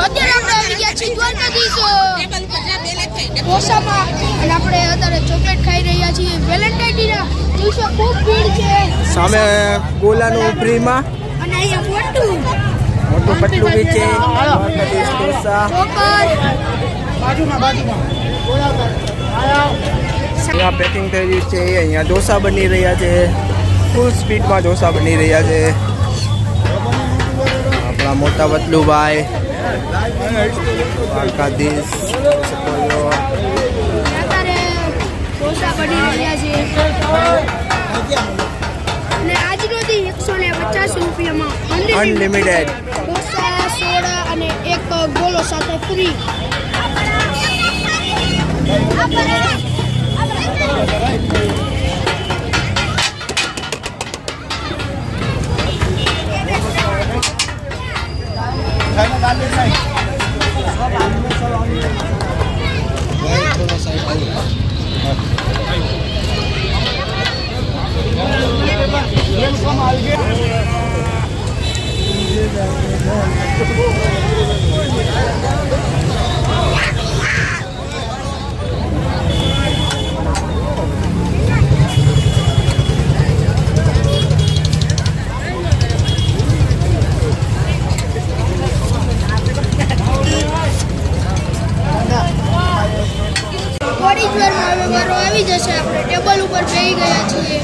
અત્યારે આપણે આવી ગયા છીએ દ્વારકાધીશ ઢોસામાં અને આપણે અત્યારે ચોકલેટ ખાઈ રહ્યા છીએ. વેલેન્ટાઇન ડેના દિવસે ખૂબ ભીડ છે. સામે ગોલાનું ફ્રીમાં અને અહીંયા મોટું પટલું બી છે. દ્વારકાધીશ ઢોસા અહીંયા પેકિંગ થઈ રહ્યું છે. અહીંયા ઢોસા બની રહ્યા છે. ફૂલ સ્પીડમાં ઢોસા બની રહ્યા છે. આપણા મોટા વતલુભાઈ દ્વારકાધીશ ઢોસા બની રહ્યા છે અને આજનો દી 150 રૂપિયામાં અનલિમિટેડ ઢોસા, સોડા અને એક ગોલો સાથે ફ્રી. થોડી જ વારમાં હવે વારો આવી જશે. આપણે ટેબલ ઉપર બેસી ગયા છીએ.